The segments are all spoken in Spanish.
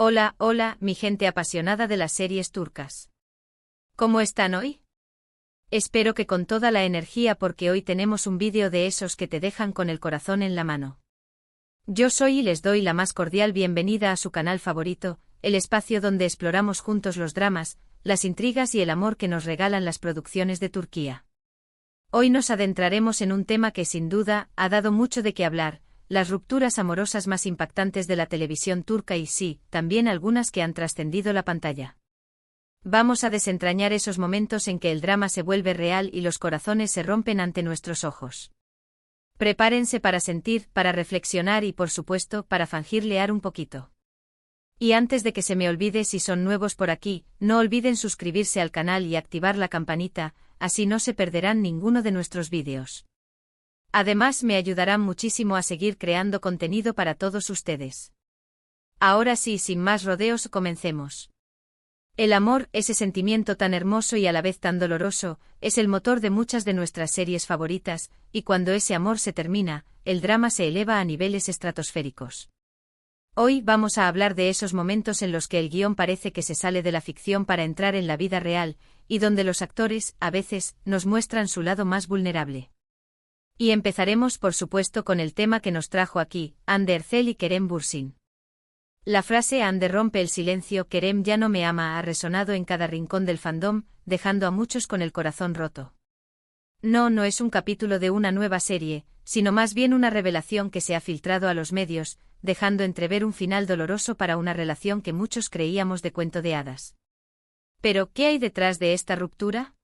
Hola, hola, mi gente apasionada de las series turcas. ¿Cómo están hoy? Espero que con toda la energía porque hoy tenemos un vídeo de esos que te dejan con el corazón en la mano. Yo soy y les doy la más cordial bienvenida a su canal favorito, el espacio donde exploramos juntos los dramas, las intrigas y el amor que nos regalan las producciones de Turquía. Hoy nos adentraremos en un tema que sin duda ha dado mucho de qué hablar, las rupturas amorosas más impactantes de la televisión turca y sí, también algunas que han trascendido la pantalla. Vamos a desentrañar esos momentos en que el drama se vuelve real y los corazones se rompen ante nuestros ojos. Prepárense para sentir, para reflexionar y por supuesto para fangirlear un poquito. Y antes de que se me olvide, si son nuevos por aquí, no olviden suscribirse al canal y activar la campanita, así no se perderán ninguno de nuestros vídeos. Además me ayudarán muchísimo a seguir creando contenido para todos ustedes. Ahora sí, sin más rodeos, comencemos. El amor, ese sentimiento tan hermoso y a la vez tan doloroso, es el motor de muchas de nuestras series favoritas, y cuando ese amor se termina, el drama se eleva a niveles estratosféricos. Hoy vamos a hablar de esos momentos en los que el guión parece que se sale de la ficción para entrar en la vida real, y donde los actores, a veces, nos muestran su lado más vulnerable. Y empezaremos por supuesto con el tema que nos trajo aquí, Hande Erçel y Kerem Bürsin. La frase Hande rompe el silencio, Kerem ya no me ama ha resonado en cada rincón del fandom, dejando a muchos con el corazón roto. No es un capítulo de una nueva serie, sino más bien una revelación que se ha filtrado a los medios, dejando entrever un final doloroso para una relación que muchos creíamos de cuento de hadas. Pero, ¿qué hay detrás de esta ruptura?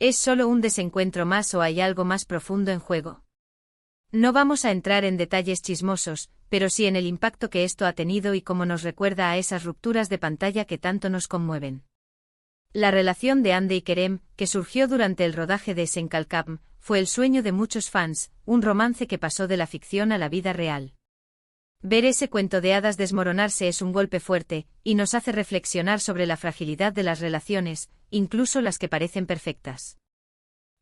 ¿Es solo un desencuentro más o hay algo más profundo en juego? No vamos a entrar en detalles chismosos, pero sí en el impacto que esto ha tenido y cómo nos recuerda a esas rupturas de pantalla que tanto nos conmueven. La relación de Hande y Kerem, que surgió durante el rodaje de Senkalkam, fue el sueño de muchos fans, un romance que pasó de la ficción a la vida real. Ver ese cuento de hadas desmoronarse es un golpe fuerte, y nos hace reflexionar sobre la fragilidad de las relaciones, incluso las que parecen perfectas.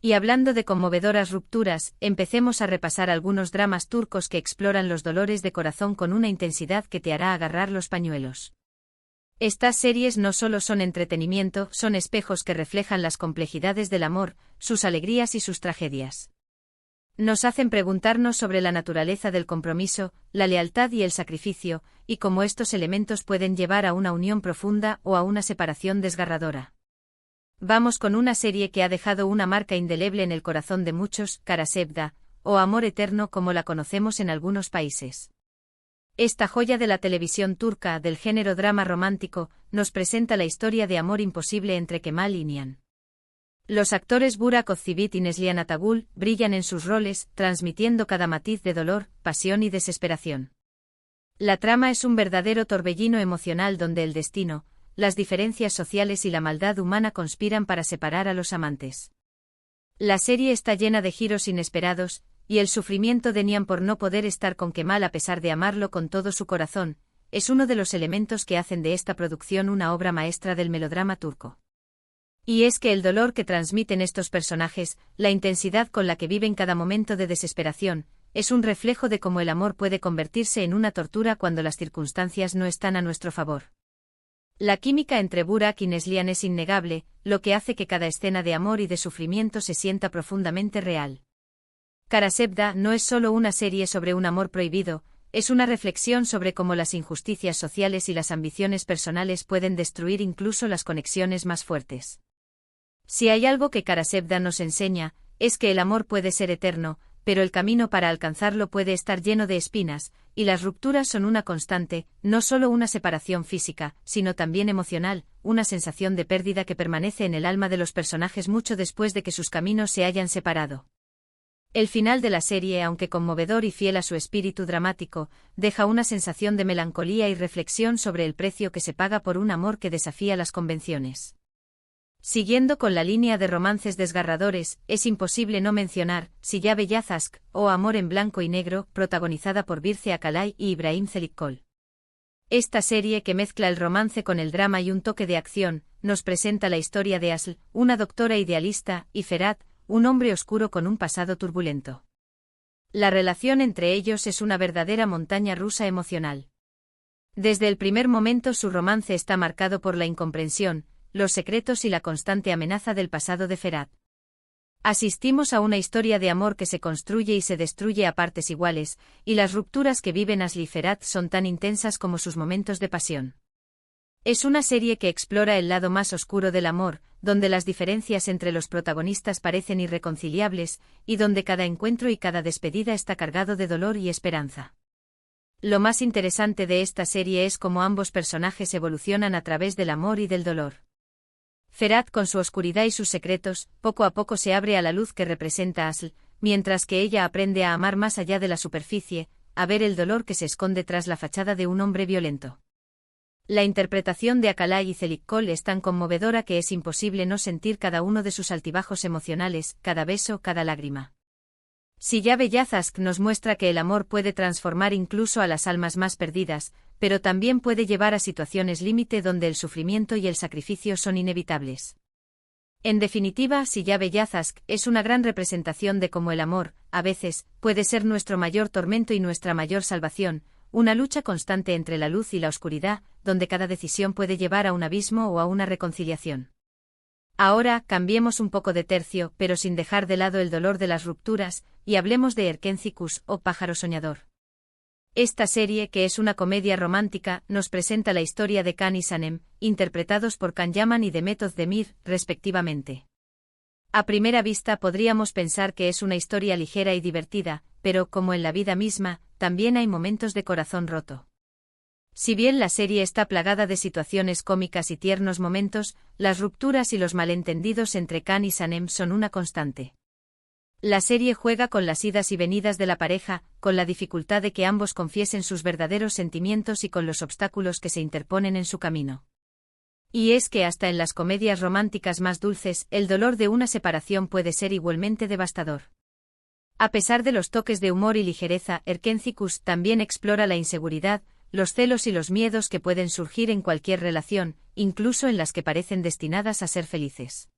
Y hablando de conmovedoras rupturas, empecemos a repasar algunos dramas turcos que exploran los dolores de corazón con una intensidad que te hará agarrar los pañuelos. Estas series no solo son entretenimiento, son espejos que reflejan las complejidades del amor, sus alegrías y sus tragedias. Nos hacen preguntarnos sobre la naturaleza del compromiso, la lealtad y el sacrificio, y cómo estos elementos pueden llevar a una unión profunda o a una separación desgarradora. Vamos con una serie que ha dejado una marca indeleble en el corazón de muchos, Kara Sevda, o Amor Eterno como la conocemos en algunos países. Esta joya de la televisión turca del género drama romántico, nos presenta la historia de amor imposible entre Kemal y Nihan. Los actores Burak Özçivit y Neslihan Atagul brillan en sus roles, transmitiendo cada matiz de dolor, pasión y desesperación. La trama es un verdadero torbellino emocional donde el destino, las diferencias sociales y la maldad humana conspiran para separar a los amantes. La serie está llena de giros inesperados, y el sufrimiento de Nihan por no poder estar con Kemal a pesar de amarlo con todo su corazón, es uno de los elementos que hacen de esta producción una obra maestra del melodrama turco. Y es que el dolor que transmiten estos personajes, la intensidad con la que viven cada momento de desesperación, es un reflejo de cómo el amor puede convertirse en una tortura cuando las circunstancias no están a nuestro favor. La química entre Burak y Neslihan es innegable, lo que hace que cada escena de amor y de sufrimiento se sienta profundamente real. Kara Sevda no es solo una serie sobre un amor prohibido, es una reflexión sobre cómo las injusticias sociales y las ambiciones personales pueden destruir incluso las conexiones más fuertes. Si hay algo que Kara Sevda nos enseña, es que el amor puede ser eterno, pero el camino para alcanzarlo puede estar lleno de espinas, y las rupturas son una constante, no solo una separación física, sino también emocional, una sensación de pérdida que permanece en el alma de los personajes mucho después de que sus caminos se hayan separado. El final de la serie, aunque conmovedor y fiel a su espíritu dramático, deja una sensación de melancolía y reflexión sobre el precio que se paga por un amor que desafía las convenciones. Siguiendo con la línea de romances desgarradores, es imposible no mencionar Silla Beyaz o Amor en blanco y negro, protagonizada por Birce Akalay y Ibrahim Çelikkol. Esta serie que mezcla el romance con el drama y un toque de acción, nos presenta la historia de Aslı, una doctora idealista, y Ferhat, un hombre oscuro con un pasado turbulento. La relación entre ellos es una verdadera montaña rusa emocional. Desde el primer momento su romance está marcado por la incomprensión, los secretos y la constante amenaza del pasado de Ferhat. Asistimos a una historia de amor que se construye y se destruye a partes iguales, y las rupturas que viven Asli y Ferhat son tan intensas como sus momentos de pasión. Es una serie que explora el lado más oscuro del amor, donde las diferencias entre los protagonistas parecen irreconciliables, y donde cada encuentro y cada despedida está cargado de dolor y esperanza. Lo más interesante de esta serie es cómo ambos personajes evolucionan a través del amor y del dolor. Ferhat, con su oscuridad y sus secretos, poco a poco se abre a la luz que representa Asl, mientras que ella aprende a amar más allá de la superficie, a ver el dolor que se esconde tras la fachada de un hombre violento. La interpretación de Akalay y Zelikkol es tan conmovedora que es imposible no sentir cada uno de sus altibajos emocionales, cada beso, cada lágrima. Siyabe Yazask nos muestra que el amor puede transformar incluso a las almas más perdidas, pero también puede llevar a situaciones límite donde el sufrimiento y el sacrificio son inevitables. En definitiva, Siyabe Yazask es una gran representación de cómo el amor, a veces, puede ser nuestro mayor tormento y nuestra mayor salvación, una lucha constante entre la luz y la oscuridad, donde cada decisión puede llevar a un abismo o a una reconciliación. Ahora, cambiemos un poco de tercio, pero sin dejar de lado el dolor de las rupturas, y hablemos de Erkencikus, o Pájaro Soñador. Esta serie, que es una comedia romántica, nos presenta la historia de Can y Sanem, interpretados por Can Yaman y Demet Özdemir, respectivamente. A primera vista podríamos pensar que es una historia ligera y divertida, pero, como en la vida misma, también hay momentos de corazón roto. Si bien la serie está plagada de situaciones cómicas y tiernos momentos, las rupturas y los malentendidos entre Can y Sanem son una constante. La serie juega con las idas y venidas de la pareja, con la dificultad de que ambos confiesen sus verdaderos sentimientos y con los obstáculos que se interponen en su camino. Y es que hasta en las comedias románticas más dulces, el dolor de una separación puede ser igualmente devastador. A pesar de los toques de humor y ligereza, Erkencikus también explora la inseguridad, los celos y los miedos que pueden surgir en cualquier relación, incluso en las que parecen destinadas a ser felices.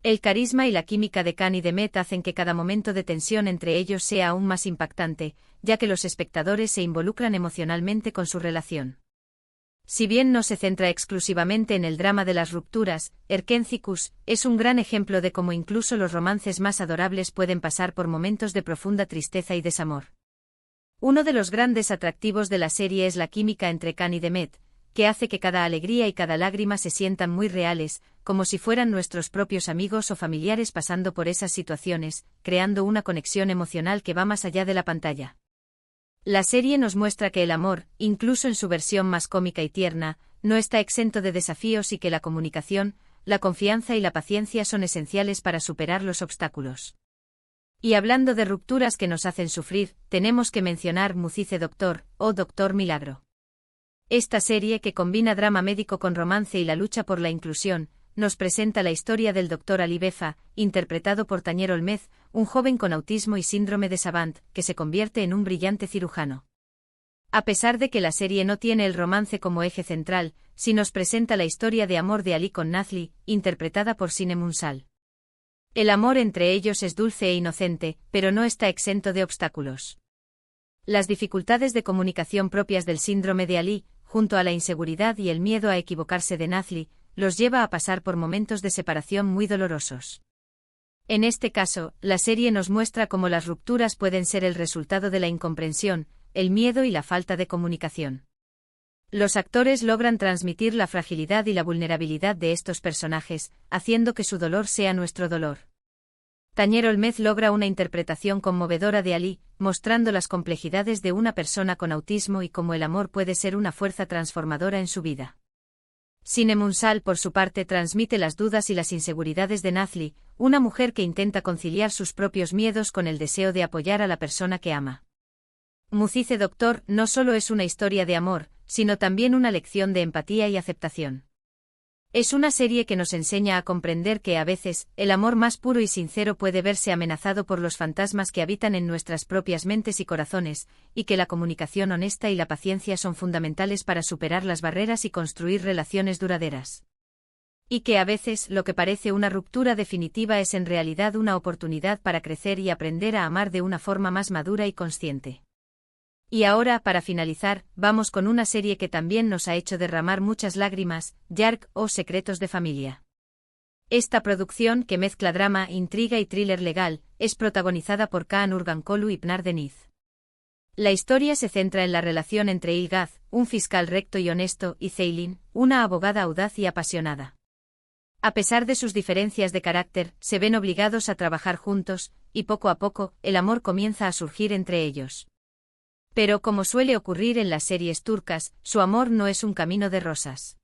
El carisma y la química de Can y Demet hacen que cada momento de tensión entre ellos sea aún más impactante, ya que los espectadores se involucran emocionalmente con su relación. Si bien no se centra exclusivamente en el drama de las rupturas, Erkencikus es un gran ejemplo de cómo incluso los romances más adorables pueden pasar por momentos de profunda tristeza y desamor. Uno de los grandes atractivos de la serie es la química entre Can y Demet, que hace que cada alegría y cada lágrima se sientan muy reales, como si fueran nuestros propios amigos o familiares pasando por esas situaciones, creando una conexión emocional que va más allá de la pantalla. La serie nos muestra que el amor, incluso en su versión más cómica y tierna, no está exento de desafíos y que la comunicación, la confianza y la paciencia son esenciales para superar los obstáculos. Y hablando de rupturas que nos hacen sufrir, tenemos que mencionar Muzice Doctor, o Doctor Milagro. Esta serie, que combina drama médico con romance y la lucha por la inclusión, nos presenta la historia del Dr. Ali Befa, interpretado por Tañer Olmez, un joven con autismo y síndrome de Savant, que se convierte en un brillante cirujano. A pesar de que la serie no tiene el romance como eje central, sí nos presenta la historia de amor de Ali con Nazli, interpretada por Sinem Unsal. El amor entre ellos es dulce e inocente, pero no está exento de obstáculos. Las dificultades de comunicación propias del síndrome de Ali, junto a la inseguridad y el miedo a equivocarse de Nazli, los lleva a pasar por momentos de separación muy dolorosos. En este caso, la serie nos muestra cómo las rupturas pueden ser el resultado de la incomprensión, el miedo y la falta de comunicación. Los actores logran transmitir la fragilidad y la vulnerabilidad de estos personajes, haciendo que su dolor sea nuestro dolor. Tañer Olmez logra una interpretación conmovedora de Ali, mostrando las complejidades de una persona con autismo y cómo el amor puede ser una fuerza transformadora en su vida. Sinem Unsal, por su parte, transmite las dudas y las inseguridades de Nazli, una mujer que intenta conciliar sus propios miedos con el deseo de apoyar a la persona que ama. Muzice Doctor no solo es una historia de amor, sino también una lección de empatía y aceptación. Es una serie que nos enseña a comprender que a veces, el amor más puro y sincero puede verse amenazado por los fantasmas que habitan en nuestras propias mentes y corazones, y que la comunicación honesta y la paciencia son fundamentales para superar las barreras y construir relaciones duraderas. Y que a veces, lo que parece una ruptura definitiva es en realidad una oportunidad para crecer y aprender a amar de una forma más madura y consciente. Y ahora, para finalizar, vamos con una serie que también nos ha hecho derramar muchas lágrimas, Yark o Secretos de Familia. Esta producción, que mezcla drama, intriga y thriller legal, es protagonizada por Kaan Urgankolu y Pnar Deniz. La historia se centra en la relación entre Ilgaz, un fiscal recto y honesto, y Ceylin, una abogada audaz y apasionada. A pesar de sus diferencias de carácter, se ven obligados a trabajar juntos, y poco a poco, el amor comienza a surgir entre ellos. Pero como suele ocurrir en las series turcas, su amor no es un camino de rosas.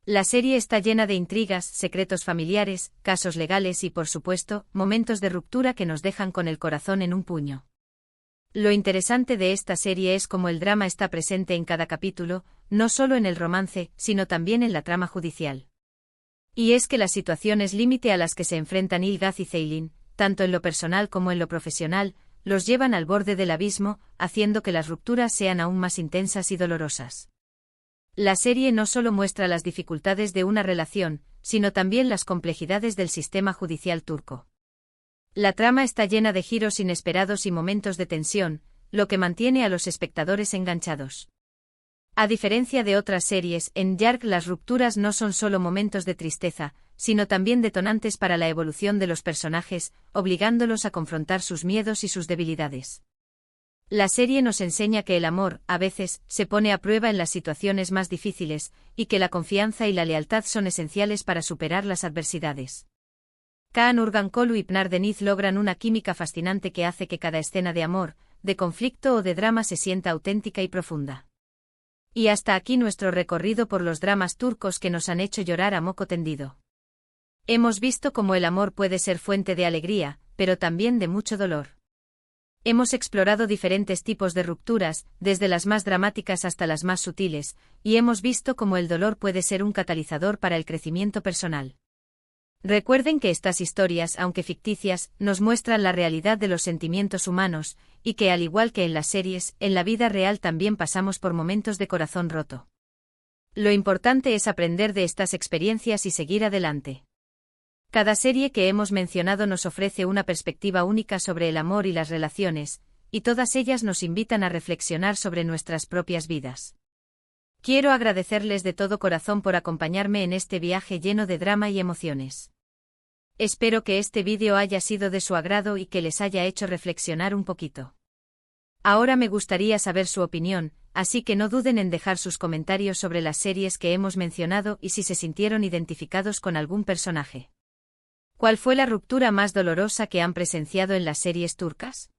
La serie está llena de intrigas, secretos familiares, casos legales y, por supuesto, momentos de ruptura que nos dejan con el corazón en un puño. Lo interesante de esta serie es cómo el drama está presente en cada capítulo, no solo en el romance, sino también en la trama judicial. Y es que las situaciones límite a las que se enfrentan Ilgaz y Ceylin, tanto en lo personal como en lo profesional, los llevan al borde del abismo, haciendo que las rupturas sean aún más intensas y dolorosas. La serie no solo muestra las dificultades de una relación, sino también las complejidades del sistema judicial turco. La trama está llena de giros inesperados y momentos de tensión, lo que mantiene a los espectadores enganchados. A diferencia de otras series, en Yark las rupturas no son solo momentos de tristeza, sino también detonantes para la evolución de los personajes, obligándolos a confrontar sus miedos y sus debilidades. La serie nos enseña que el amor, a veces, se pone a prueba en las situaciones más difíciles, y que la confianza y la lealtad son esenciales para superar las adversidades. Kaan Urgankolu y Pnar Deniz logran una química fascinante que hace que cada escena de amor, de conflicto o de drama se sienta auténtica y profunda. Y hasta aquí nuestro recorrido por los dramas turcos que nos han hecho llorar a moco tendido. Hemos visto cómo el amor puede ser fuente de alegría, pero también de mucho dolor. Hemos explorado diferentes tipos de rupturas, desde las más dramáticas hasta las más sutiles, y hemos visto cómo el dolor puede ser un catalizador para el crecimiento personal. Recuerden que estas historias, aunque ficticias, nos muestran la realidad de los sentimientos humanos, y que al igual que en las series, en la vida real también pasamos por momentos de corazón roto. Lo importante es aprender de estas experiencias y seguir adelante. Cada serie que hemos mencionado nos ofrece una perspectiva única sobre el amor y las relaciones, y todas ellas nos invitan a reflexionar sobre nuestras propias vidas. Quiero agradecerles de todo corazón por acompañarme en este viaje lleno de drama y emociones. Espero que este vídeo haya sido de su agrado y que les haya hecho reflexionar un poquito. Ahora me gustaría saber su opinión, así que no duden en dejar sus comentarios sobre las series que hemos mencionado y si se sintieron identificados con algún personaje. ¿Cuál fue la ruptura más dolorosa que han presenciado en las series turcas?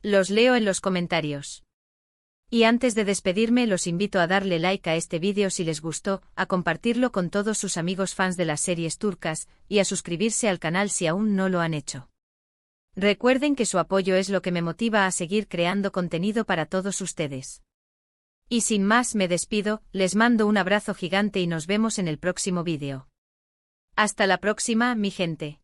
Los leo en los comentarios. Y antes de despedirme los invito a darle like a este vídeo si les gustó, a compartirlo con todos sus amigos fans de las series turcas, y a suscribirse al canal si aún no lo han hecho. Recuerden que su apoyo es lo que me motiva a seguir creando contenido para todos ustedes. Y sin más me despido, les mando un abrazo gigante y nos vemos en el próximo vídeo. Hasta la próxima, mi gente.